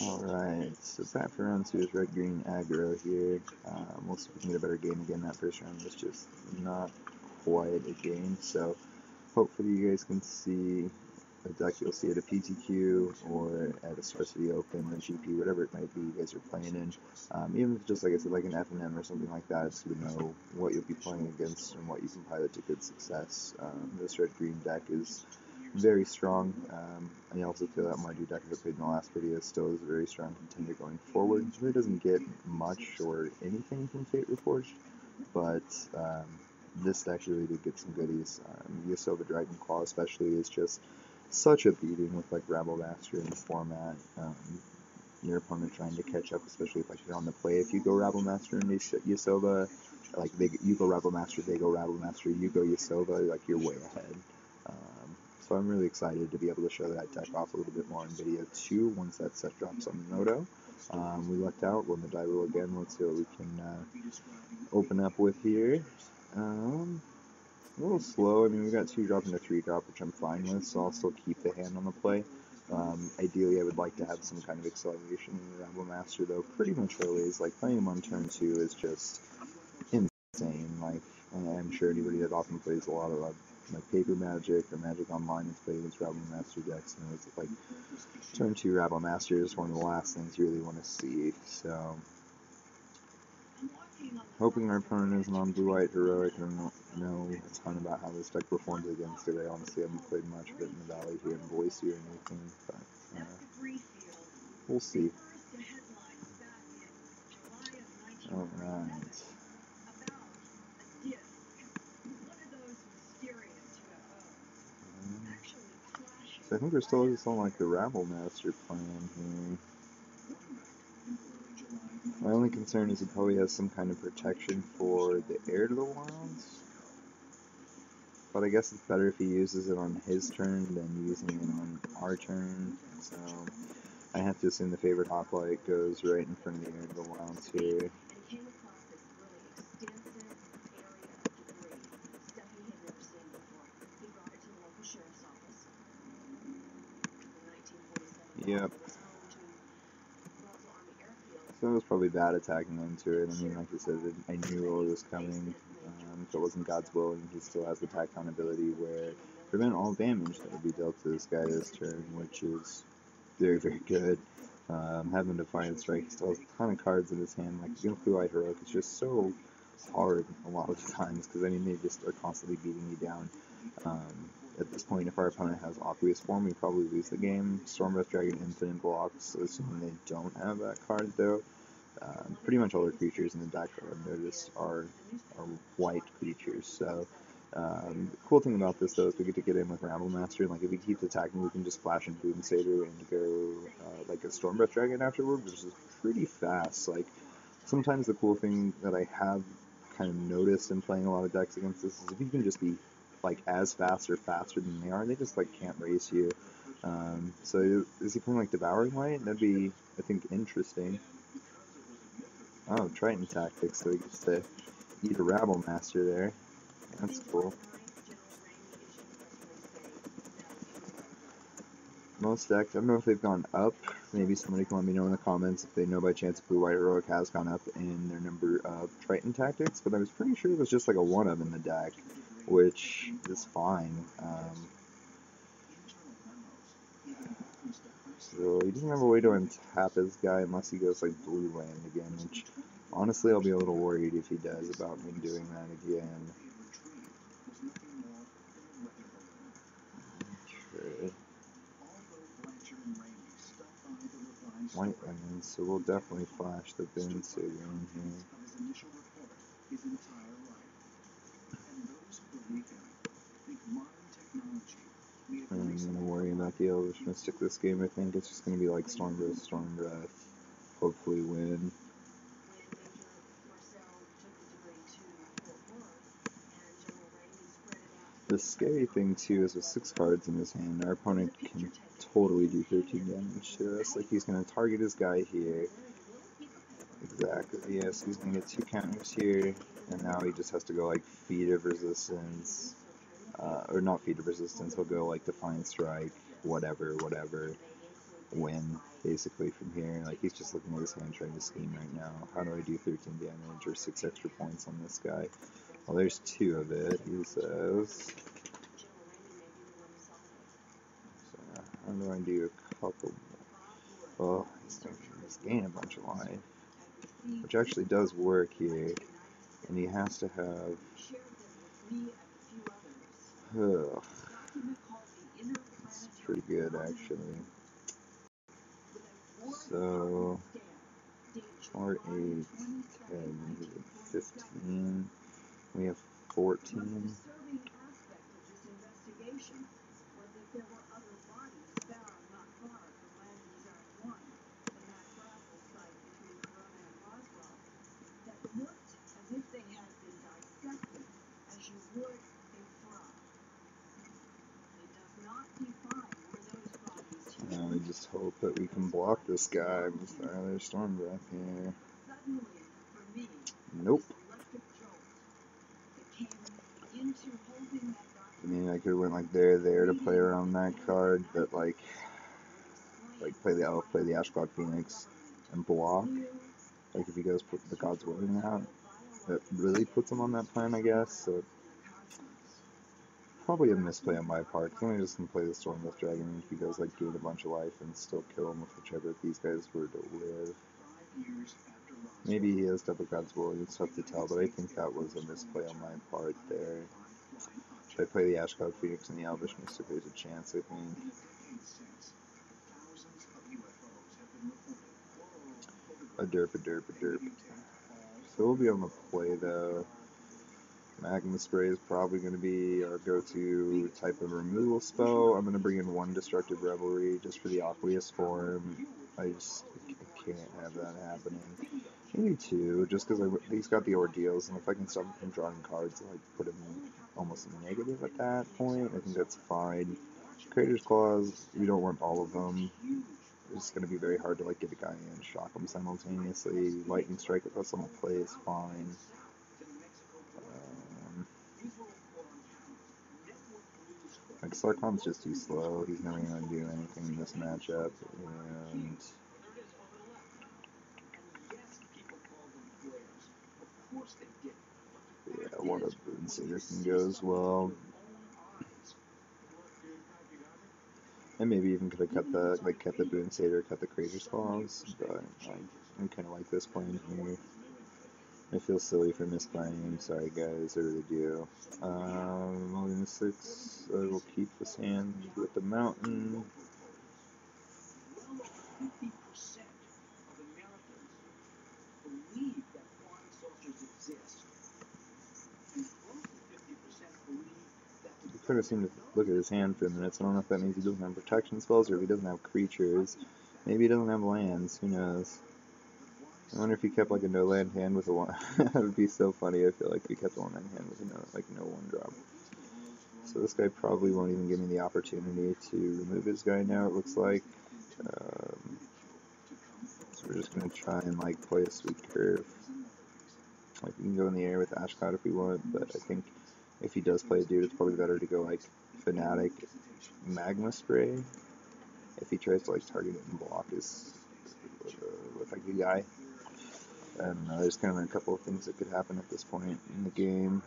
Alright, so back for round 2 is red-green aggro here. We'll see if we can get a better game again. That first round was just not quite a game, so hopefully you guys can see a deck you'll see at a PTQ or at a Varsity Open, a GP, whatever it might be you guys are playing in. Even if it's just, like I said, like an F&M or something like that, so you know what you'll be playing against and what you can pilot to good success. This red-green deck is very strong. I also feel that my deck I played in the last video still is a very strong contender going forward. It really doesn't get much or anything from Fate Reforged, but this actually really did get some goodies. Yasova Dragon Claw especially is just such a beating with like Rabble Master in the format. Your opponent trying to catch up, especially if like you're on the play. If you go Rabble Master and Yasova, like you go Rabble Master, they go Rabble Master, you go Yasova, like you're way ahead. So I'm really excited to be able to show that deck off a little bit more in video 2 once that set drops on Noto. We lucked out, we'll die roll again, let's see what we can open up with here. A little slow. I mean, we got 2 drop and a 3 drop, which I'm fine with, so I'll still keep the hand on the play. Ideally, I would like to have some kind of acceleration in the Rabble Master, though pretty much always, like, playing him on turn 2 is just insane. Like, I'm sure anybody that often plays a lot of, like, Paper Magic or Magic Online has played against Rabble Master decks, and it's like, turn 2 Rabble Master is one of the last things you really want to see, so hoping our opponent isn't on blue-white heroic. I don't know a ton about how this deck performs against it. I honestly haven't played much of it in the Valley here in Boise or anything, but we'll see. Alright. So I think we're still just on like the Rabble Master plan here. My only concern is he probably has some kind of protection for the Heir to the Wilds. But I guess it's better if he uses it on his turn than using it on our turn. So I have to assume the favorite hoplite goes right in front of the Heir to the Wilds here. Yep. So it was probably bad attacking into it. I mean, like I said, I knew it was coming. If it wasn't God's will, and he still has the Tacon ability where prevent all damage that would be dealt to this guy this turn, which is very, very good. Having Defiant Strike, he still has a ton of cards in his hand. Like, against Blue-Eyed Heroic, it's just so hard a lot of the times, because, I mean, they just are constantly beating you down. At this point, if our opponent has Aqueous Form, we probably lose the game. Stormbreath Dragon Infinite blocks, assuming they don't have that card, though. Pretty much all their creatures in the deck, I've noticed, are white creatures. So, the cool thing about this, though, is we get to get in with Rabble Master, and like if he keeps attacking, we can just flash and Boom Saber and go like a Stormbreath Dragon afterward, which is pretty fast. Like, sometimes the cool thing that I have kind of noticed in playing a lot of decks against this is if you can just be like as fast or faster than they are, they just like can't race you. So is he playing like Devouring Light? That'd be, I think, interesting. Oh, Triton Tactics, so he gets to eat a Rabble Master there. That's cool. Most decks, I don't know if they've gone up. Maybe somebody can let me know in the comments if they know by chance if Blue-White Heroic has gone up in their number of Triton Tactics, but I was pretty sure it was just like a 1-of in the deck, which is fine. So he doesn't have a way to untap his guy unless he goes like blue land again, which honestly I'll be a little worried if he does about me doing that again. Okay. White land, so we'll definitely flash the Boom Saber in here. I'm gonna worry about the Elvish Mystic this game. I think it's just gonna be like Stormbreath, hopefully win. The scary thing too is with 6 cards in his hand, our opponent can totally do 13 damage to us. Like, he's gonna target his guy here. Exactly, yes, he's gonna get 2 counters here, and now he just has to go like Feat of Resistance. Or not Feat of Resistance, he'll go like Defiant Strike, whatever. win, basically, from here. Like, he's just looking at his hand trying to scheme right now. How do I do 13 damage or 6 extra points on this guy? Well, there's 2 of it, he says. So, how do I do a couple more? Well, he's gaining a bunch of life, which actually does work here. And he has to have... It's pretty good, actually. So, 4, 8, 10, 15. We have 14. I just hope that we can block this guy with our other Storm Breath here. Nope. I mean, I could have went like there to play around that card, but like play the Elf, play the Ash God Phoenix, and block. Like if he goes put the God's Willing out, that really puts him on that plan, I guess. So probably a misplay on my part. Cause I'm just gonna play the Stormwolf Dragon if he goes like gain a bunch of life and still kill him with whichever of these guys were to live. Maybe he has double God's Willing, it's tough to tell, but I think that was a misplay on my part there. Should I play the Ash God Phoenix and the Elvish Mystic? There's a chance, I think. A derp. So we'll be on the play though. Magma Spray is probably going to be our go-to type of removal spell. I'm going to bring in 1 Destructive Revelry just for the Aqueous form. I just can't have that happening. Maybe 2, just because he's got the Ordeals, and if I can stop him from drawing cards, like put him almost negative at that point, I think that's fine. Creator's Claws, we don't want all of them. It's going to be very hard to like get a guy in and shock him simultaneously. Lightning Strike with us on the play is fine. Like, Sarkon's just too slow. He's never going to do anything in this matchup. And yeah, one of Boon Satyr can go as well. And maybe even could have kept the Boon Satyr, cut the Creator's Claws, but I kind of like this plan here. I feel silly for misplaying. Sorry guys, I really do. Volume 6, I will keep this hand with the mountain. I kind of seem to look at his hand for a minute, so I don't know if that means he doesn't have protection spells or if he doesn't have creatures. Maybe he doesn't have lands, who knows. I wonder if he kept like a no land hand with a 1. That would be so funny. I feel like if he kept a 1-land hand with a no 1-drop. So this guy probably won't even give me the opportunity to remove his guy now, it looks like. So we're just going to try and like play a sweet curve. Like we can go in the air with Ash Cloud if we want, but I think if he does play a dude, it's probably better to go like Fanatic Magma Spray. If he tries to like target it and block his with like a guy. I don't know, there's kind of a couple of things that could happen at this point in the game.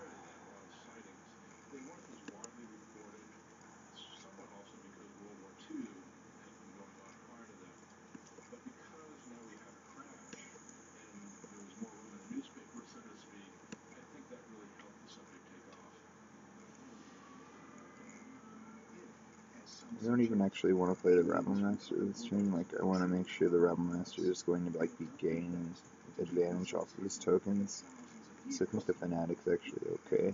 I don't even actually want to play the Rebel Master this turn. Like, I want to make sure the Rebel Master is going to like be gaining advantage off of his tokens. So I think the Fanatic's actually okay.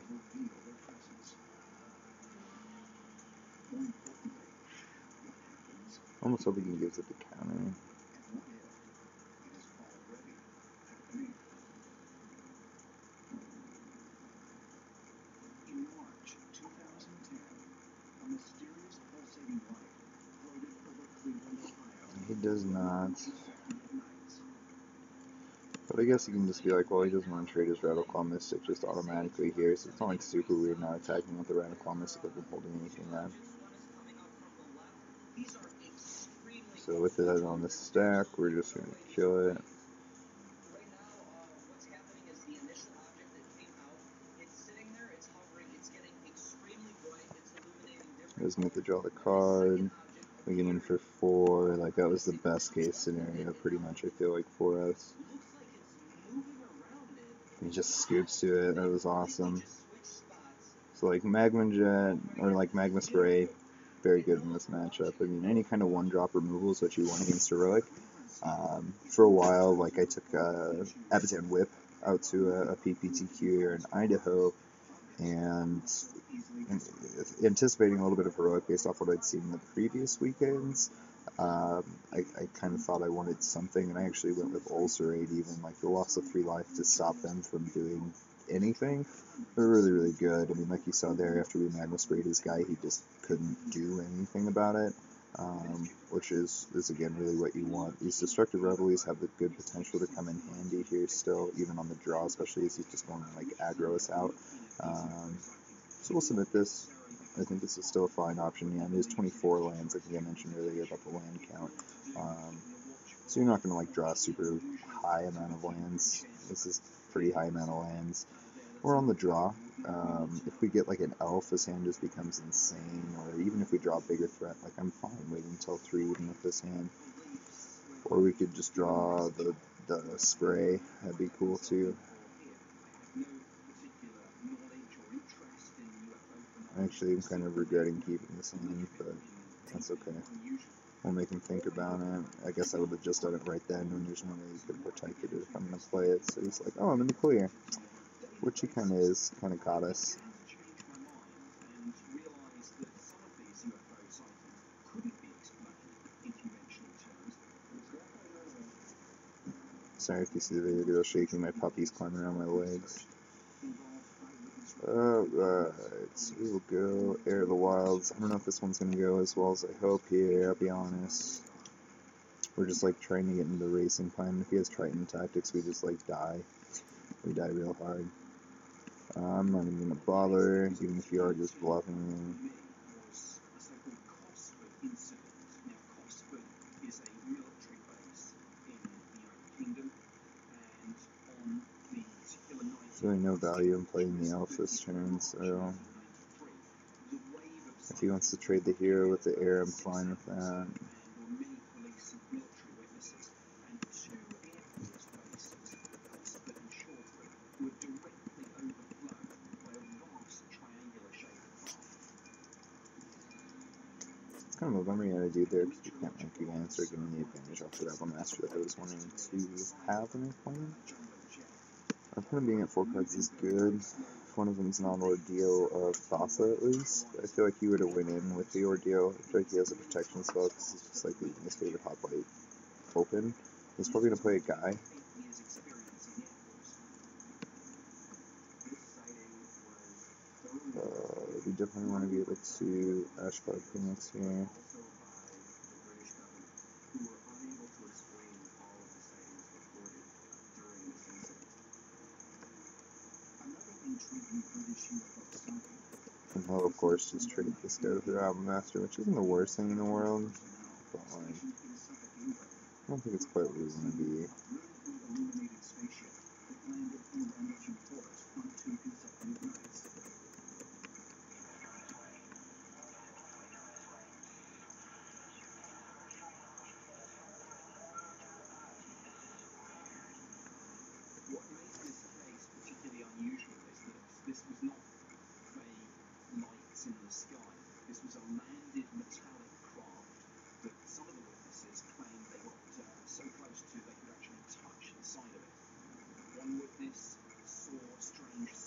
Almost hoping he gives it the counter. He does not. But I guess you can just be like, well, he doesn't want to trade his Rattleclaw Mystic just automatically here, so it's not like super weird not attacking with the Rattleclaw Mystic if I'm holding anything out. So with that on the stack, we're just going to kill it. Doesn't have to draw the card. We get in for 4. Like, that was the best case scenario, pretty much, I feel like, for us. He just scoops to it. That was awesome. So, like, Magma Jet, or like Magma Spray, very good in this matchup. I mean, any kind of one-drop removal is what you want against Heroic. For a while, like, I took Abadan Whip out to a PPTQ here in Idaho, and anticipating a little bit of Heroic based off what I'd seen in the previous weekends. I kind of thought I wanted something, and I actually went with Ulcerate even, like the loss of 3 life to stop them from doing anything. They're really, really good. I mean, like you saw there, after we Magma Sprayed his guy, he just couldn't do anything about it, which is again, really what you want. These Destructive Reveilles have the good potential to come in handy here still, even on the draw, especially as he's just going to, like, aggro us out. So we'll submit this. I think this is still a fine option. Yeah, it is 24 lands, like I mentioned earlier about the land count. So you're not going to, like, draw a super high amount of lands. This is pretty high amount of lands. We're on the draw. If we get, like, an elf, this hand just becomes insane. Or even if we draw a bigger threat, like, I'm fine waiting until 3 even with this hand. Or we could just draw the spray. That'd be cool too. Actually, I'm kind of regretting keeping this hand, but that's okay. We'll make him think about it. I guess I would have just done it right then when there's no way you could protect it if I'm going to play it. So he's like, oh, I'm in the clear. Which he kind of is. Kind of got us. Sorry if you see the video shaking, my puppy's climbing around my legs. Alright, so we will go Air of the Wilds. I don't know if this one's going to go as well as I hope here, I'll be honest. We're just, like, trying to get into the racing plan. If he has Triton Tactics, we just, like, die. We die real hard. I'm not even going to bother, even if you are just bluffing me. There's really no value in playing the elf this turn, so if he wants to trade the hero with the air, I'm fine with that. It's kind of a bummer you gotta do there because you can't rank against or giving the advantage off the Rebel Master that I was wanting to have in my plan. Our opponent being at 4 cards is good. If one of them is not an Ordeal of Thassa, at least. I feel like he would have went in with the Ordeal. I feel like he has a protection spell because he's just like leaving his favorite hot light open. He's probably going to play a guy. We definitely want to be able to Ashcard Phoenix here. And he'll, of course, just trade this guy with the Album Master, which isn't the worst thing in the world, but, like, I don't think it's quite where we want to be.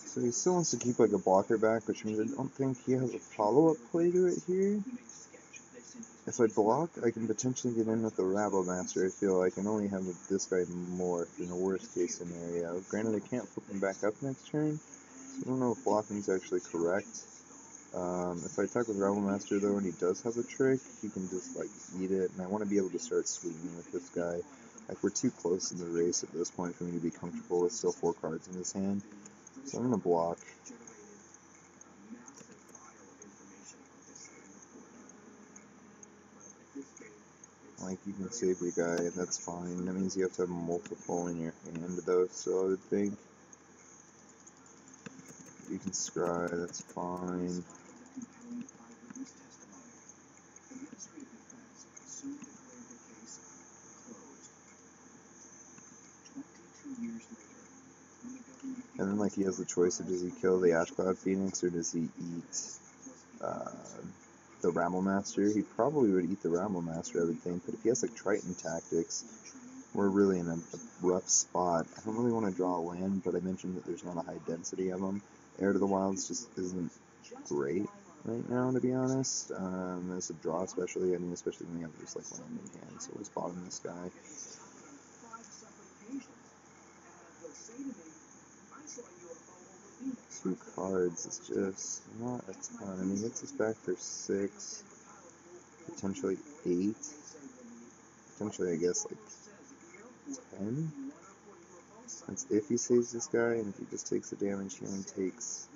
So he still wants to keep, like, a blocker back, which means I don't think he has a follow-up play to it here. If I block, I can potentially get in with the Rabble Master. I feel I can only have this guy morphed in a worst-case scenario. Granted, I can't flip him back up next turn, so I don't know if blocking is actually correct. If I attack with Rabble Master, though, and he does have a trick, he can just, like, eat it, and I want to be able to start swinging with this guy. Like, we're too close in the race at this point for me to be comfortable with still 4 cards in his hand. So I'm going to block. like, you can save your guy, and that's fine. That means you have to have multiple in your hand, though, so I would think you can scry, that's fine. And then, like, he has the choice of, does he kill the Ash Cloud Phoenix, or does he eat the Ramble Master? He probably would eat the Ramble Master, I would think, but if he has, like, Triton Tactics, we're really in a rough spot. I don't really want to draw a land, but I mentioned that there's not a high density of them. Heir to the Wilds just isn't great right now, to be honest. As a draw, especially, I mean, especially when you have just, like, land in hand, so we'll just bottom this guy. 2 cards is just not a ton. I mean, he hits us back for 6, potentially 8, potentially, I guess, like 10. That's if he saves this guy, and if he just takes the damage here and takes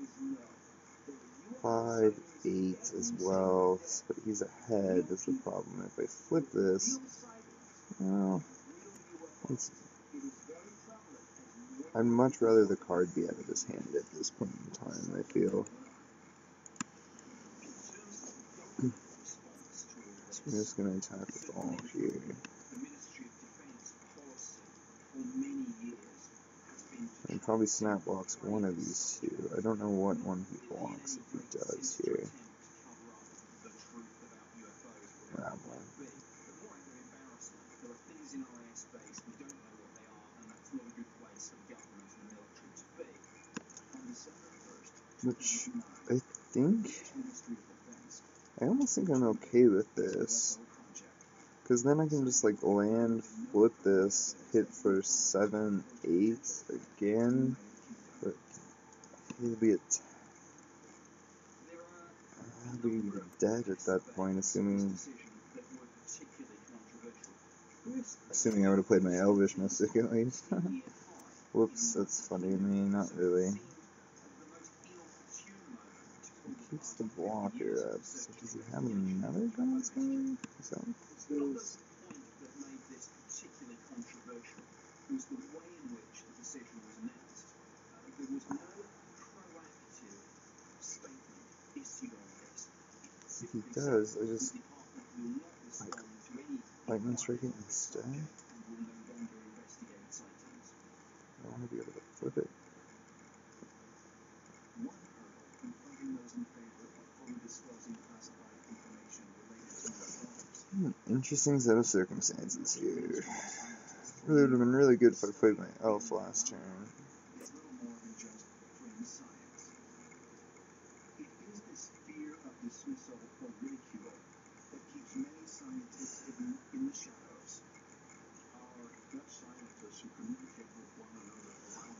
5, 8 as well, but he's ahead, that's the problem. If I flip this, well, I'd much rather the card be out of his hand at this point in time, I feel. So I'm just going to attack with all here. And probably snap blocks one of these 2. I don't know what one he blocks if he does here. Rabble. Which, I think, I almost think I'm okay with this. Because then I can just, like, land, flip this, hit for 7, 8 again. But he'll be dead at that point, assuming I would have played my Elvish Mystic at least. Whoops, that's funny to me, not really. He keeps the blocker up, so does he have another God's Guard? Is that what this is? If he does, I just, like, lightning strike it instead? I want to be able to flip it. Interesting set of circumstances here. Really would have been really good if I played my elf last turn.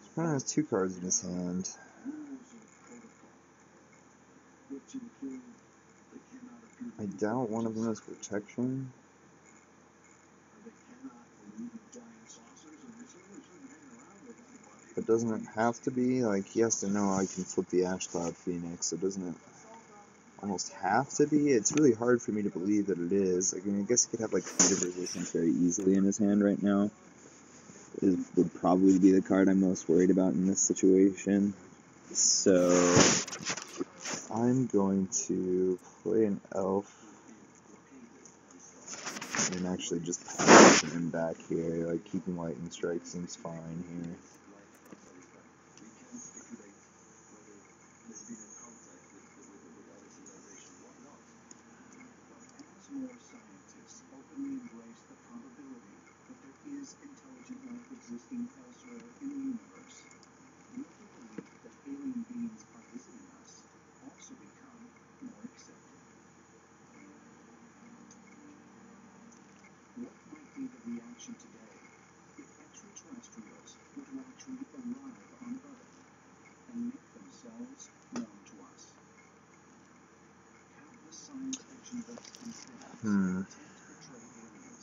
He kind of has 2 cards in his hand. I doubt one of them is protection. But doesn't it have to be? Like, he has to know I can flip the Ash Cloud Phoenix, so doesn't it almost have to be? It's really hard for me to believe that it is. I mean, I guess he could have, like, Feet of Resistance very easily in his hand right now. It would probably be the card I'm most worried about in this situation. So, I'm going to play an elf and actually just pass him back here. Like, keeping Lightning Strike seems fine here.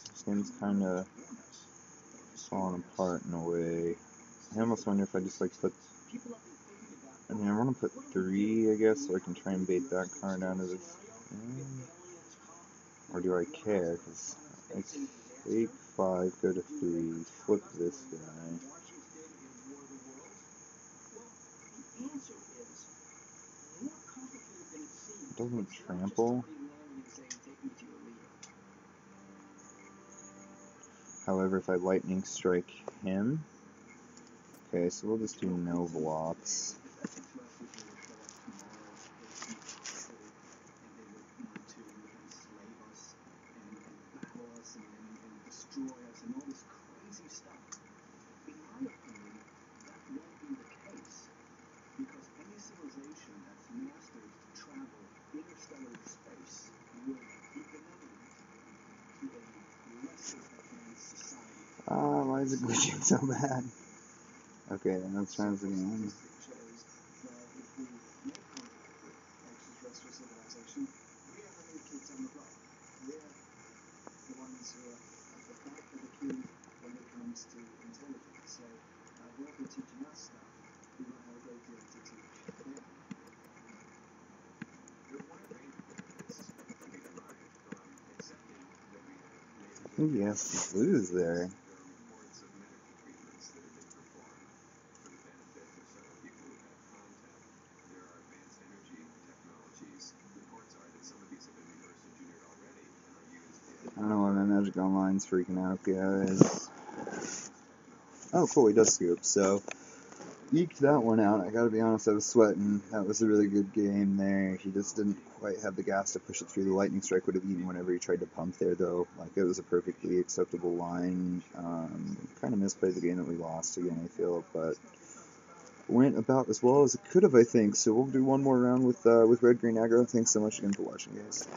This game's kind of falling apart in a way. I almost wonder if I just, like, put... I mean, I want to put 3, I guess, so I can try and bait that card out of this. Or do I care? Because I take 5, go to 3, flip this guy. Doesn't trample. However, if I lightning strike him, okay, so we'll just do no blocks. Why is it glitching so bad? Okay, then let's try this again. I think he has to lose there. I don't know why my Magic Online's freaking out, guys. Oh, cool, he does scoop, so eked that one out. I gotta be honest, I was sweating. That was a really good game there. He just didn't quite have the gas to push it through. The lightning strike would have eaten whenever he tried to pump there, though. Like, it was a perfectly acceptable line. Kind of misplayed the game that we lost again, I feel, but went about as well as it could have, I think. So we'll do one more round with Red Green Aggro. Thanks so much again for watching, guys.